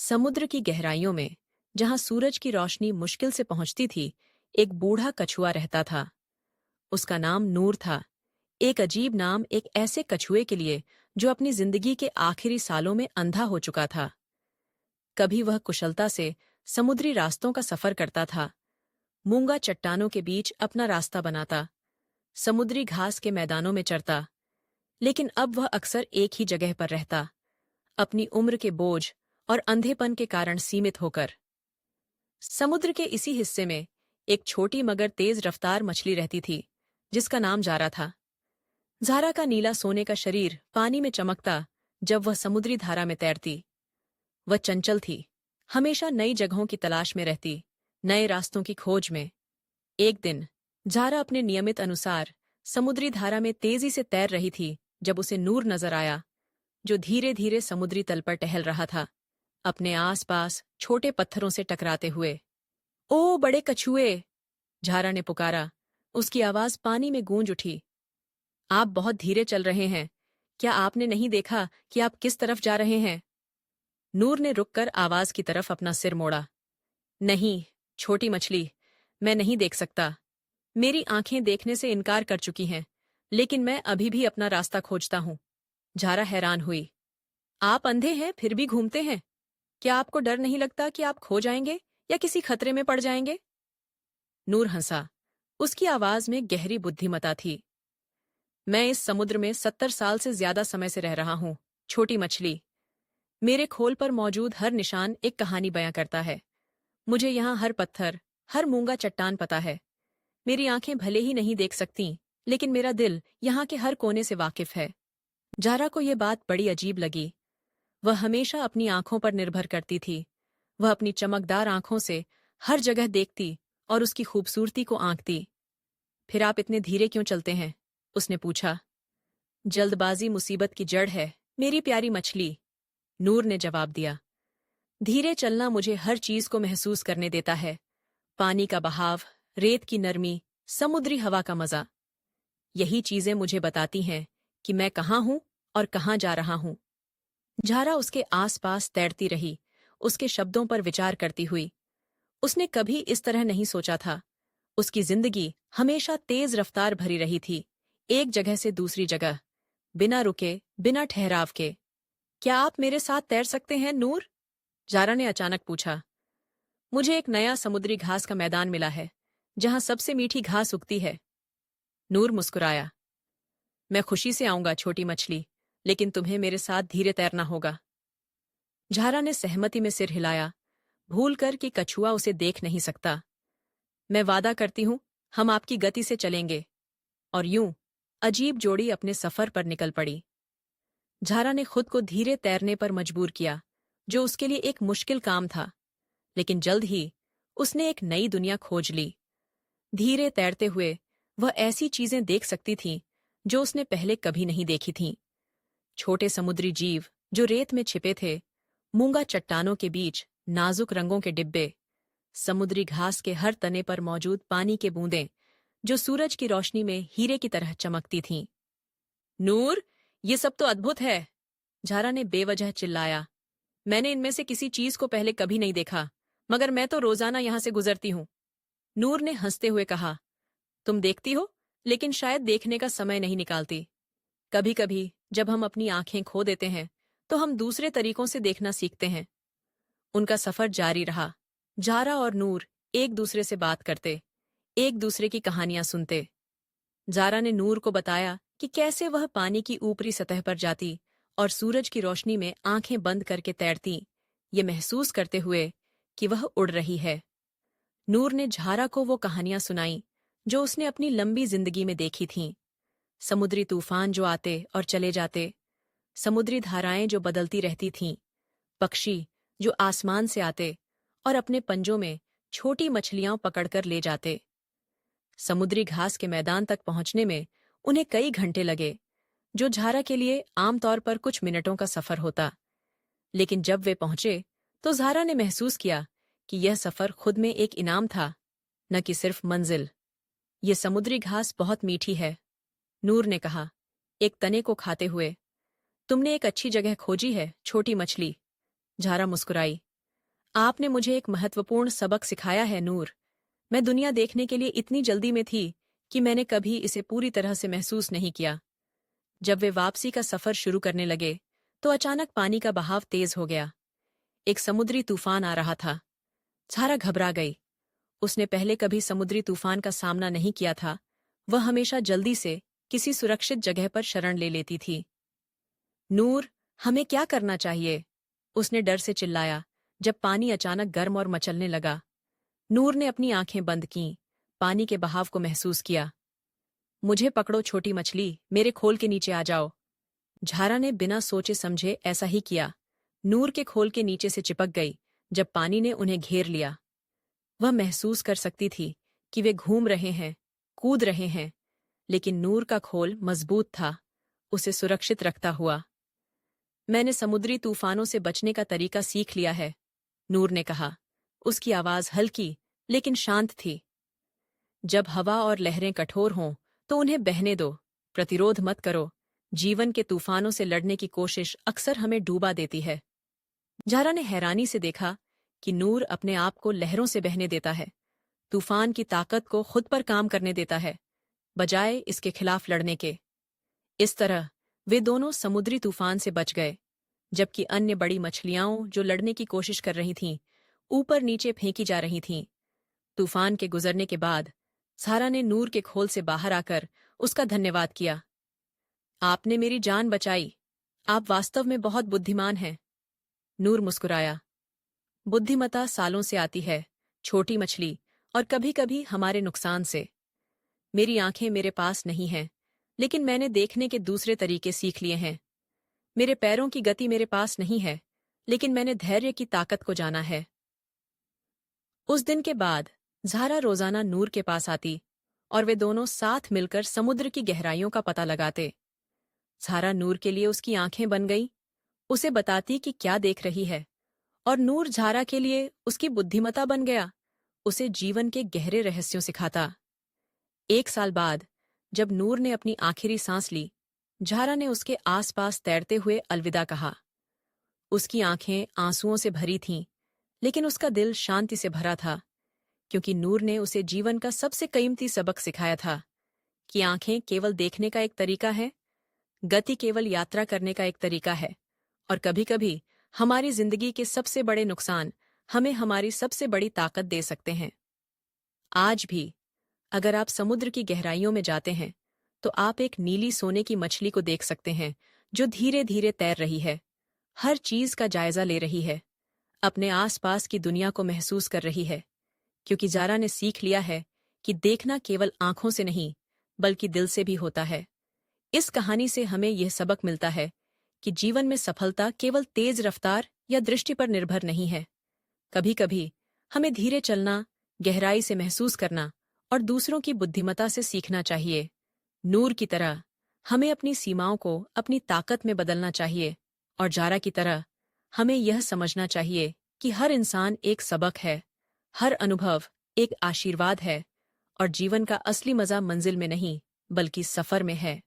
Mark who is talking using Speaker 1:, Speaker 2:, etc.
Speaker 1: समुद्र की गहराइयों में, जहां सूरज की रोशनी मुश्किल से पहुंचती थी, एक बूढ़ा कछुआ रहता था। उसका नाम नूर था। एक अजीब नाम एक ऐसे कछुए के लिए जो अपनी जिंदगी के आखिरी सालों में अंधा हो चुका था। कभी वह कुशलता से समुद्री रास्तों का सफर करता था, मूंगा चट्टानों के बीच अपना रास्ता बनाता, समुद्री घास के मैदानों में चरता। लेकिन अब वह अक्सर एक ही जगह पर रहता, अपनी उम्र के बोझ और अंधेपन के कारण सीमित होकर। समुद्र के इसी हिस्से में एक छोटी मगर तेज रफ्तार मछली रहती थी, जिसका नाम जारा था। जारा का नीला सोने का शरीर पानी में चमकता जब वह समुद्री धारा में तैरती। वह चंचल थी, हमेशा नई जगहों की तलाश में रहती, नए रास्तों की खोज में। एक दिन जारा अपने नियमित अनुसार समुद्री धारा में तेजी से तैर रही थी जब उसे नूर नजर आया, जो धीरे धीरे समुद्री तल पर टहल रहा था, अपने आसपास छोटे पत्थरों से टकराते हुए। ओ बड़े कछुए! झारा ने पुकारा। उसकी आवाज पानी में गूंज उठी। आप बहुत धीरे चल रहे हैं। क्या आपने नहीं देखा कि आप किस तरफ जा रहे हैं? नूर ने रुककर आवाज की तरफ अपना सिर मोड़ा। नहीं, छोटी मछली, मैं नहीं देख सकता। मेरी आंखें देखने से इनकार कर चुकी हैं, लेकिन मैं अभी भी अपना रास्ता खोजता हूं। झारा हैरान हुई। आप अंधे हैं फिर भी घूमते हैं? क्या आपको डर नहीं लगता कि आप खो जाएंगे या किसी खतरे में पड़ जाएंगे? नूर हंसा। उसकी आवाज में गहरी बुद्धिमत्ता थी। मैं इस समुद्र में 70 साल से ज्यादा समय से रह रहा हूं, छोटी मछली। मेरे खोल पर मौजूद हर निशान एक कहानी बयां करता है। मुझे यहाँ हर पत्थर, हर मूंगा चट्टान पता है। मेरी आंखें भले ही नहीं देख सकती, लेकिन मेरा दिल यहाँ के हर कोने से वाकिफ है। जारा को यह बात बड़ी अजीब लगी। वह हमेशा अपनी आंखों पर निर्भर करती थी। वह अपनी चमकदार आंखों से हर जगह देखती और उसकी खूबसूरती को आंकती। फिर आप इतने धीरे क्यों चलते हैं? उसने पूछा। जल्दबाजी मुसीबत की जड़ है, मेरी प्यारी मछली, नूर ने जवाब दिया। धीरे चलना मुझे हर चीज को महसूस करने देता है। पानी का बहाव, रेत की नरमी, समुद्री हवा का मजा। यही चीजें मुझे बताती हैं कि मैं कहाँ हूं और कहाँ जा रहा हूं। झारा उसके आसपास तैरती रही, उसके शब्दों पर विचार करती हुई। उसने कभी इस तरह नहीं सोचा था। उसकी जिंदगी हमेशा तेज रफ्तार भरी रही थी, एक जगह से दूसरी जगह, बिना रुके, बिना ठहराव के। क्या आप मेरे साथ तैर सकते हैं, नूर? जारा ने अचानक पूछा। मुझे एक नया समुद्री घास का मैदान मिला है, जहां सबसे मीठी घास उगती है। नूर मुस्कुराया। मैं खुशी से आऊंगा, छोटी मछली, लेकिन तुम्हें मेरे साथ धीरे तैरना होगा। झारा ने सहमति में सिर हिलाया, भूलकर कि कछुआ उसे देख नहीं सकता। मैं वादा करती हूं, हम आपकी गति से चलेंगे। और यूं अजीब जोड़ी अपने सफर पर निकल पड़ी। झारा ने खुद को धीरे तैरने पर मजबूर किया, जो उसके लिए एक मुश्किल काम था। लेकिन जल्द ही उसने एक नई दुनिया खोज ली। धीरे तैरते हुए वह ऐसी चीजें देख सकती थी जो उसने पहले कभी नहीं देखी थीं। छोटे समुद्री जीव जो रेत में छिपे थे, मूंगा चट्टानों के बीच नाजुक रंगों के डिब्बे, समुद्री घास के हर तने पर मौजूद पानी के बूंदें जो सूरज की रोशनी में हीरे की तरह चमकती थीं। नूर, ये सब तो अद्भुत है! झारा ने बेवजह चिल्लाया। मैंने इनमें से किसी चीज को पहले कभी नहीं देखा, मगर मैं तो रोजाना यहां से गुजरती हूं। नूर ने हंसते हुए कहा। तुम देखती हो, लेकिन शायद देखने का समय नहीं निकालती। कभी कभी जब हम अपनी आंखें खो देते हैं, तो हम दूसरे तरीकों से देखना सीखते हैं। उनका सफर जारी रहा। जारा और नूर एक दूसरे से बात करते, एक दूसरे की कहानियां सुनते। जारा ने नूर को बताया कि कैसे वह पानी की ऊपरी सतह पर जाती और सूरज की रोशनी में आंखें बंद करके तैरती, ये महसूस करते हुए कि वह उड़ रही है। नूर ने झारा को वो कहानियां सुनाई जो उसने अपनी लंबी जिंदगी में देखी थीं। समुद्री तूफान जो आते और चले जाते, समुद्री धाराएं जो बदलती रहती थीं, पक्षी जो आसमान से आते और अपने पंजों में छोटी मछलियां पकड़कर ले जाते। समुद्री घास के मैदान तक पहुंचने में उन्हें कई घंटे लगे, जो झारा के लिए आमतौर पर कुछ मिनटों का सफर होता। लेकिन जब वे पहुंचे, तो झारा ने महसूस किया कि यह सफर खुद में एक इनाम था, न कि सिर्फ मंजिल। ये समुद्री घास बहुत मीठी है, नूर ने कहा, एक तने को खाते हुए। तुमने एक अच्छी जगह खोजी है, छोटी मछली। झारा मुस्कुराई। आपने मुझे एक महत्वपूर्ण सबक सिखाया है नूर। मैं दुनिया देखने के लिए इतनी जल्दी में थी कि मैंने कभी इसे पूरी तरह से महसूस नहीं किया। जब वे वापसी का सफर शुरू करने लगे तो अचानक पानी का बहाव तेज हो गया। एक समुद्री तूफान आ रहा था। ज़ारा घबरा गई। उसने पहले कभी समुद्री तूफान का सामना नहीं किया था। वह हमेशा जल्दी से किसी सुरक्षित जगह पर शरण ले लेती थी। नूर, हमें क्या करना चाहिए? उसने डर से चिल्लाया जब पानी अचानक गर्म और मचलने लगा। नूर ने अपनी आंखें बंद कीं, पानी के बहाव को महसूस किया। मुझे पकड़ो छोटी मछली, मेरे खोल के नीचे आ जाओ। झारा ने बिना सोचे समझे ऐसा ही किया। नूर के खोल के नीचे से चिपक गई जब पानी ने उन्हें घेर लिया। वह महसूस कर सकती थी कि वे घूम रहे हैं, कूद रहे हैं, लेकिन नूर का खोल मजबूत था, उसे सुरक्षित रखता हुआ। मैंने समुद्री तूफानों से बचने का तरीका सीख लिया है, नूर ने कहा। उसकी आवाज हल्की लेकिन शांत थी। जब हवा और लहरें कठोर हों तो उन्हें बहने दो, प्रतिरोध मत करो। जीवन के तूफानों से लड़ने की कोशिश अक्सर हमें डूबा देती है। ज़ारा ने हैरानी से देखा कि नूर अपने आप को लहरों से बहने देता है, तूफान की ताकत को खुद पर काम करने देता है, बजाय इसके खिलाफ लड़ने के। इस तरह वे दोनों समुद्री तूफान से बच गए, जबकि अन्य बड़ी मछलियां जो लड़ने की कोशिश कर रही थीं, ऊपर नीचे फेंकी जा रही थीं। तूफान के गुजरने के बाद ज़ारा ने नूर के खोल से बाहर आकर उसका धन्यवाद किया। आपने मेरी जान बचाई। आप वास्तव में बहुत बुद्धिमान हैं। नूर मुस्कुराया। बुद्धिमता सालों से आती है, छोटी मछली, और कभी-कभी हमारे नुकसान से। मेरी आंखें मेरे पास नहीं हैं, लेकिन मैंने देखने के दूसरे तरीके सीख लिए हैं। मेरे पैरों की गति मेरे पास नहीं है, लेकिन मैंने धैर्य की ताकत को जाना है। उस दिन के बाद ज़ारा रोजाना नूर के पास आती और वे दोनों साथ मिलकर समुद्र की गहराइयों का पता लगाते। ज़ारा नूर के लिए उसकी आंखें बन गई, उसे बताती कि क्या देख रही है, और नूर ज़ारा के लिए उसकी बुद्धिमता बन गया, उसे जीवन के गहरे रहस्यों सिखाता। 1 साल बाद जब नूर ने अपनी आखिरी सांस ली, ज़ारा ने उसके आसपास तैरते हुए अलविदा कहा। उसकी आंखें आंसुओं से भरी थीं, लेकिन उसका दिल शांति से भरा था, क्योंकि नूर ने उसे जीवन का सबसे कीमती सबक सिखाया था कि आंखें केवल देखने का एक तरीका है, गति केवल यात्रा करने का एक तरीका है, और कभी-कभी हमारी जिंदगी के सबसे बड़े नुकसान हमें हमारी सबसे बड़ी ताकत दे सकते हैं। आज भी अगर आप समुद्र की गहराइयों में जाते हैं, तो आप एक नीली सोने की मछली को देख सकते हैं जो धीरे-धीरे तैर रही है, हर चीज का जायजा ले रही है, अपने आसपास की दुनिया को महसूस कर रही है, क्योंकि ज़ारा ने सीख लिया है कि देखना केवल आंखों से नहीं, बल्कि दिल से भी होता है। इस कहानी से हमें यह सबक मिलता है कि जीवन में सफलता केवल तेज रफ्तार या दृष्टि पर निर्भर नहीं है। कभी-कभी हमें धीरे चलना, गहराई से महसूस करना और दूसरों की बुद्धिमता से सीखना चाहिए। नूर की तरह हमें अपनी सीमाओं को अपनी ताकत में बदलना चाहिए, और ज़ारा की तरह हमें यह समझना चाहिए कि हर इंसान एक सबक है, हर अनुभव एक आशीर्वाद है, और जीवन का असली मजा मंजिल में नहीं, बल्कि सफर में है।